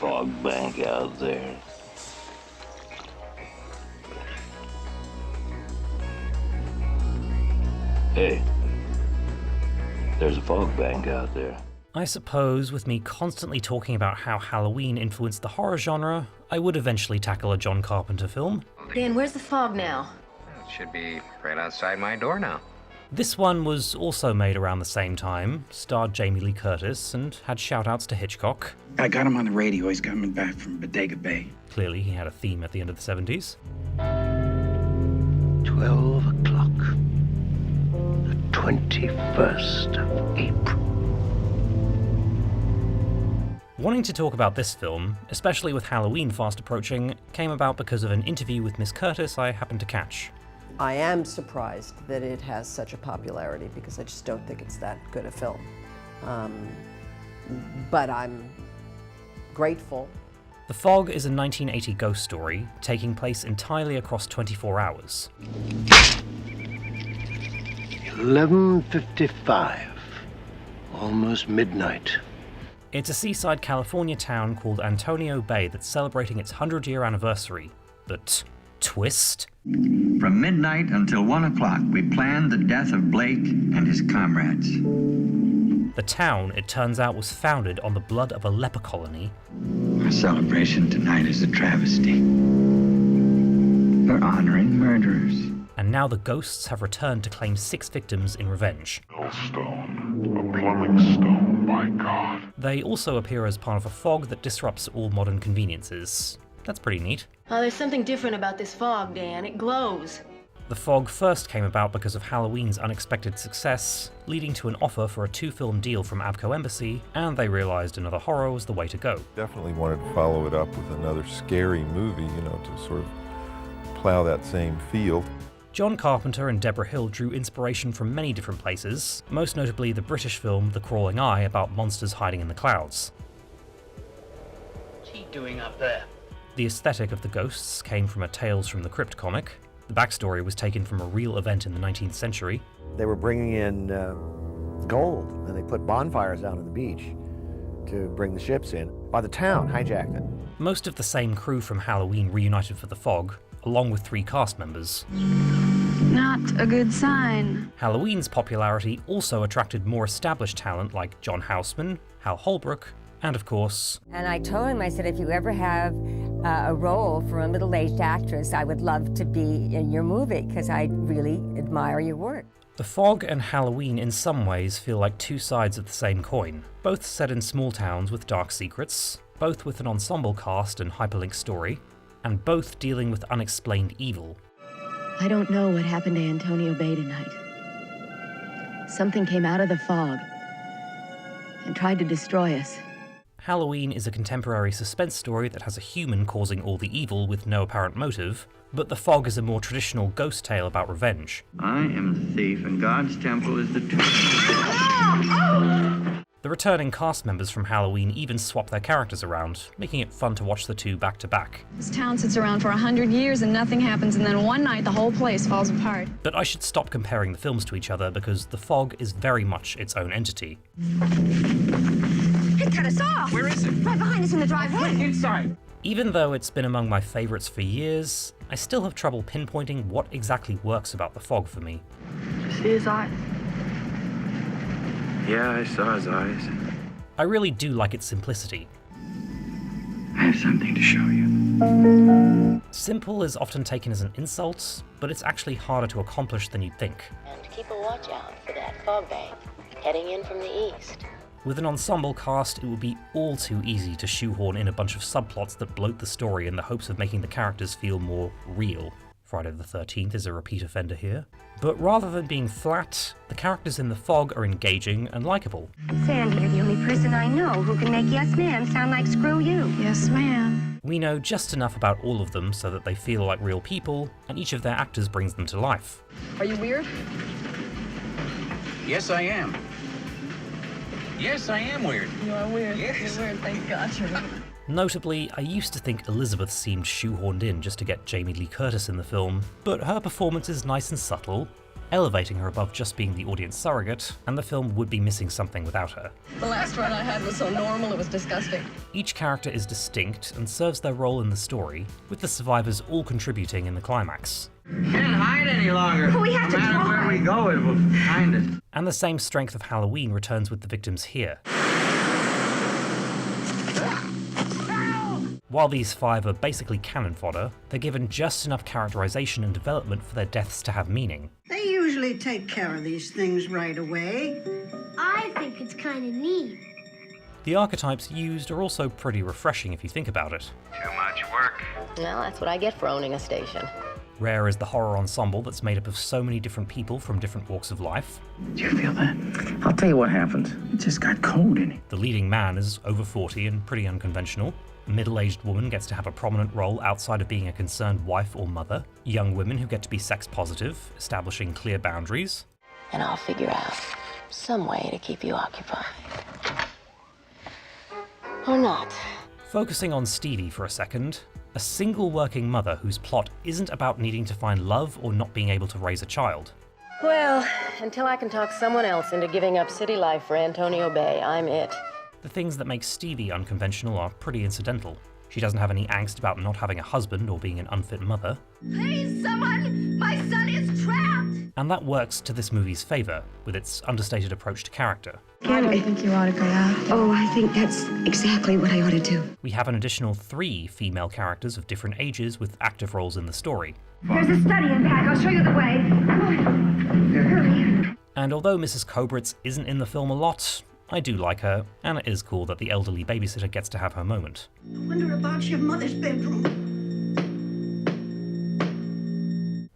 fog bank out there. Hey, there's a fog bank out there. I suppose with me constantly talking about how Halloween influenced the horror genre, I would eventually tackle a John Carpenter film. Dan, where's the fog now? It should be right outside my door now. This one was also made around the same time, starred Jamie Lee Curtis, and had shout-outs to Hitchcock. I got him on the radio. He's coming back from Bodega Bay. Clearly he had a theme at the end of the 70s. 12 o'clock. The 21st of April. Wanting to talk about this film, especially with Halloween fast approaching, came about because of an interview with Miss Curtis I happened to catch. I am surprised that it has such a popularity because I just don't think it's that good a film. But I'm grateful. The Fog is a 1980 ghost story, taking place entirely across 24 hours. 11:55. Almost midnight. It's a seaside California town called Antonio Bay that's celebrating its 100-year anniversary. But twist? From midnight until 1 o'clock, we planned the death of Blake and his comrades. The town, it turns out, was founded on the blood of a leper colony. Our celebration tonight is a travesty. We're honoring murderers. And now the ghosts have returned to claim 6 victims in revenge. Stone, a plumbing stone, by God. They also appear as part of a fog that disrupts all modern conveniences. That's pretty neat. Oh, there's something different about this fog, Dan. It glows. The Fog first came about because of Halloween's unexpected success, leading to an offer for a 2-film deal from Abco Embassy, and they realized another horror was the way to go. Definitely wanted to follow it up with another scary movie, to sort of plow that same field. John Carpenter and Deborah Hill drew inspiration from many different places, most notably the British film The Crawling Eye about monsters hiding in the clouds. What's he doing up there? The aesthetic of the ghosts came from a Tales from the Crypt comic. The backstory was taken from a real event in the 19th century. They were bringing in gold, and they put bonfires out on the beach to bring the ships in. By the town hijacked it. Most of the same crew from Halloween reunited for The Fog, along with 3 cast members. Not a good sign. Halloween's popularity also attracted more established talent like John Houseman, Hal Holbrook, and of course... And I told him, I said, if you ever have a role for a middle-aged actress, I would love to be in your movie, because I really admire your work. The Fog and Halloween in some ways feel like 2 sides of the same coin, both set in small towns with dark secrets, both with an ensemble cast and hyperlinked story, and both dealing with unexplained evil. I don't know what happened to Antonio Bay tonight. Something came out of the fog and tried to destroy us. Halloween is a contemporary suspense story that has a human causing all the evil with no apparent motive, but The Fog is a more traditional ghost tale about revenge. I am the thief, and God's temple is the tomb. The returning cast members from Halloween even swap their characters around, making it fun to watch the 2 back to back. This town sits around for 100 years and nothing happens, and then one night the whole place falls apart. But I should stop comparing the films to each other because The Fog is very much its own entity. It cut us off! Where is it? Right behind us in the driveway. Inside. Even though it's been among my favourites for years, I still have trouble pinpointing what exactly works about The Fog for me. Did you see his eyes? Yeah, I saw his eyes. I really do like its simplicity. I have something to show you. Simple is often taken as an insult, but it's actually harder to accomplish than you'd think. And keep a watch out for that fog bank heading in from the east. With an ensemble cast, it would be all too easy to shoehorn in a bunch of subplots that bloat the story in the hopes of making the characters feel more real. Friday the 13th is a repeat offender here. But rather than being flat, the characters in The Fog are engaging and likeable. Sandy, you're the only person I know who can make yes ma'am sound like screw you. Yes, ma'am. We know just enough about all of them so that they feel like real people, and each of their actors brings them to life. Are you weird? Yes, I am. Yes, I am weird. You are weird. Yes. You're weird, thank God you're weird. Notably, I used to think Elizabeth seemed shoehorned in just to get Jamie Lee Curtis in the film, but her performance is nice and subtle, elevating her above just being the audience surrogate, and the film would be missing something without her. The last run I had was so normal, it was disgusting. Each character is distinct and serves their role in the story, with the survivors all contributing in the climax. Can't hide any longer. We have to no matter where we go, it will find us. And the same strength of Halloween returns with the victims here. While these 5 are basically cannon fodder, they're given just enough characterization and development for their deaths to have meaning. They usually take care of these things right away. I think it's kind of neat. The archetypes used are also pretty refreshing if you think about it. Too much work. Well, that's what I get for owning a station. Rare is the horror ensemble that's made up of so many different people from different walks of life. Do you feel that? I'll tell you what happened. It just got cold in it. The leading man is over 40 and pretty unconventional. A middle-aged woman gets to have a prominent role outside of being a concerned wife or mother. Young women who get to be sex positive, establishing clear boundaries. And I'll figure out some way to keep you occupied. Or not. Focusing on Stevie for a second, a single working mother whose plot isn't about needing to find love or not being able to raise a child. Well, until I can talk someone else into giving up city life for Antonio Bay, I'm it. The things that make Stevie unconventional are pretty incidental. She doesn't have any angst about not having a husband or being an unfit mother. Please, someone! My son is trapped! And that works to this movie's favour, with its understated approach to character. I don't think you ought to go out. Oh, I think that's exactly what I ought to do. We have an additional 3 female characters of different ages with active roles in the story. There's a study in back. I'll show you the way. Come on. Hurry. And although Mrs. Kobritz isn't in the film a lot, I do like her, and it is cool that the elderly babysitter gets to have her moment. I wonder about your mother's bedroom.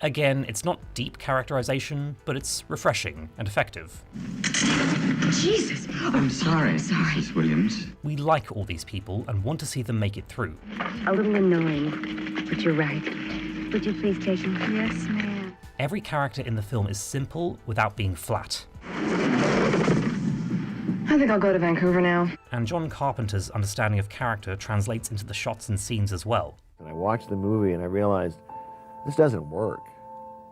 Again, it's not deep characterization, but it's refreshing and effective. Jesus! I'm sorry, Mrs. Williams. We like all these people and want to see them make it through. A little annoying, but you're right. Would you please take him? Yes, ma'am. Every character in the film is simple without being flat. I think I'll go to Vancouver now. And John Carpenter's understanding of character translates into the shots and scenes as well. And I watched the movie and I realized this doesn't work.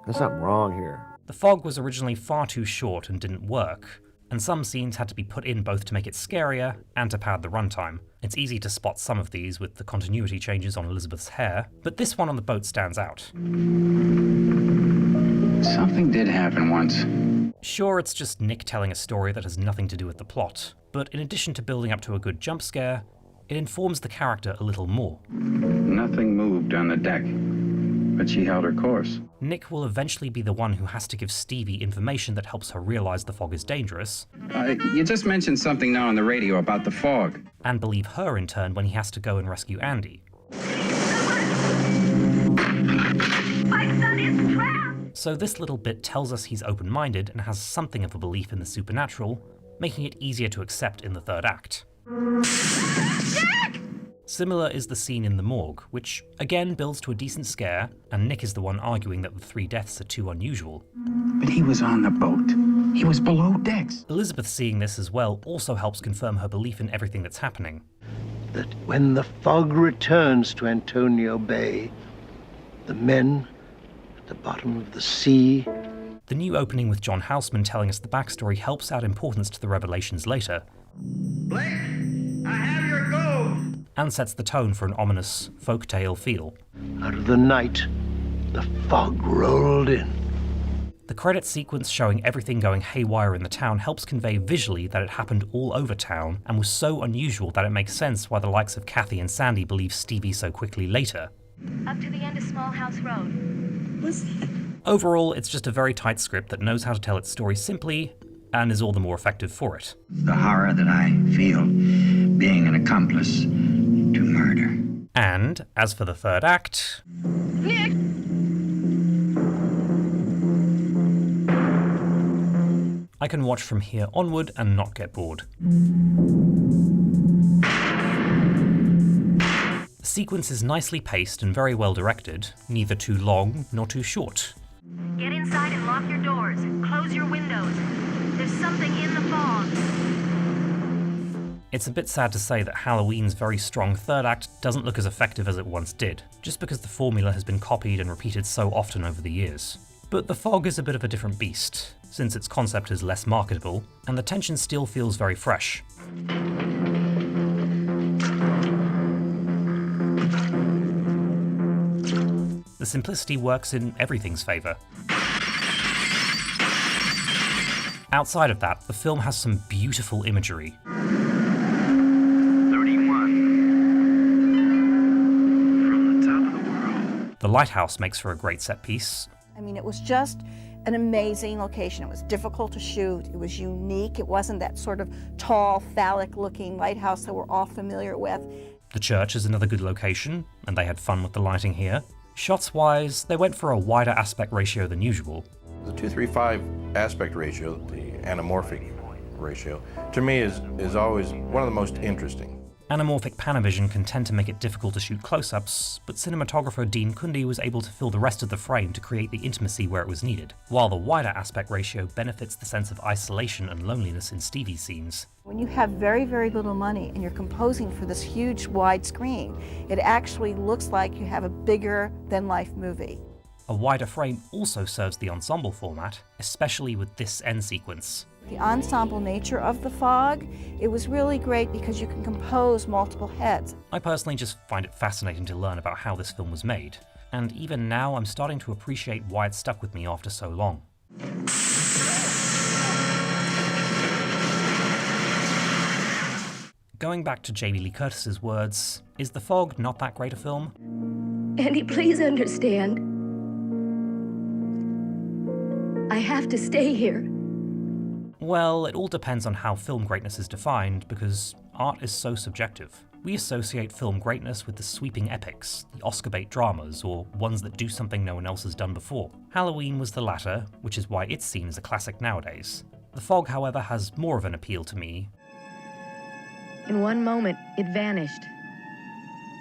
There's something wrong here. The fog was originally far too short and didn't work, and some scenes had to be put in both to make it scarier and to pad the runtime. It's easy to spot some of these with the continuity changes on Elizabeth's hair, but this one on the boat stands out. Something did happen once. Sure, it's just Nick telling a story that has nothing to do with the plot, but in addition to building up to a good jump scare, it informs the character a little more. Nothing moved on the deck, but she held her course. Nick will eventually be the one who has to give Stevie information that helps her realize the fog is dangerous. You just mentioned something now on the radio about the fog. And believe her in turn when he has to go and rescue Andy. My son is trapped! So this little bit tells us he's open-minded and has something of a belief in the supernatural, making it easier to accept in the third act. Jack! Similar is the scene in the morgue, which again builds to a decent scare, and Nick is the one arguing that the 3 deaths are too unusual. But he was on the boat. He was below decks. Elizabeth seeing this as well also helps confirm her belief in everything that's happening. That when the fog returns to Antonio Bay, the men at the bottom of the sea... The new opening with John Houseman telling us the backstory helps add importance to the revelations later. Blake, I have your gold! And sets the tone for an ominous folktale feel. Out of the night, the fog rolled in. The credit sequence showing everything going haywire in the town helps convey visually that it happened all over town and was so unusual that it makes sense why the likes of Kathy and Sandy believe Stevie so quickly later. Up to the end of Small House Road. What's that? Overall, it's just a very tight script that knows how to tell its story simply and is all the more effective for it. The horror that I feel being an accomplice to murder. And as for the third act... Nick! I can watch from here onward and not get bored. The sequence is nicely paced and very well directed, neither too long nor too short. Get inside and lock your doors. Close your windows. There's something in the fog. It's a bit sad to say that Halloween's very strong third act doesn't look as effective as it once did, just because the formula has been copied and repeated so often over the years. But The Fog is a bit of a different beast, since its concept is less marketable, and the tension still feels very fresh. The simplicity works in everything's favour. Outside of that, the film has some beautiful imagery. 31. From the top of the world. The lighthouse makes for a great set piece. I mean, it was just an amazing location. It was difficult to shoot. It was unique. It wasn't that sort of tall, phallic-looking lighthouse that we're all familiar with. The church is another good location, and they had fun with the lighting here. Shots-wise, they went for a wider aspect ratio than usual. The 2:3:5 aspect ratio, the anamorphic ratio, to me is always one of the most interesting. Anamorphic Panavision can tend to make it difficult to shoot close-ups, but cinematographer Dean Cundy was able to fill the rest of the frame to create the intimacy where it was needed, while the wider aspect ratio benefits the sense of isolation and loneliness in Stevie's scenes. When you have very, very little money and you're composing for this huge wide screen, it actually looks like you have a bigger-than-life movie. A wider frame also serves the ensemble format, especially with this end sequence. The ensemble nature of The Fog, it was really great because you can compose multiple heads. I personally just find it fascinating to learn about how this film was made, and even now I'm starting to appreciate why it stuck with me after so long. Going back to Jamie Lee Curtis's words, is The Fog not that great a film? Andy, please understand. I have to stay here. Well, it all depends on how film greatness is defined, because art is so subjective. We associate film greatness with the sweeping epics, the Oscar bait dramas, or ones that do something no one else has done before. Halloween was the latter, which is why it's seen as a classic nowadays. The Fog, however, has more of an appeal to me. In one moment, it vanished.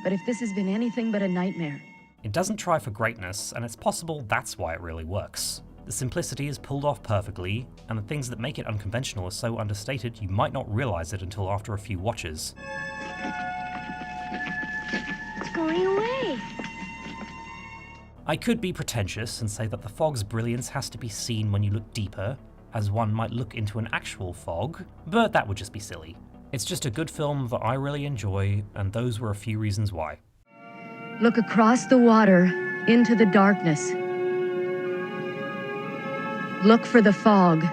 But if this has been anything but a nightmare... It doesn't try for greatness, and it's possible that's why it really works. The simplicity is pulled off perfectly, and the things that make it unconventional are so understated you might not realize it until after a few watches. It's going away. I could be pretentious and say that The Fog's brilliance has to be seen when you look deeper, as one might look into an actual fog, but that would just be silly. It's just a good film that I really enjoy, and those were a few reasons why. Look across the water, into the darkness. Look for the fog.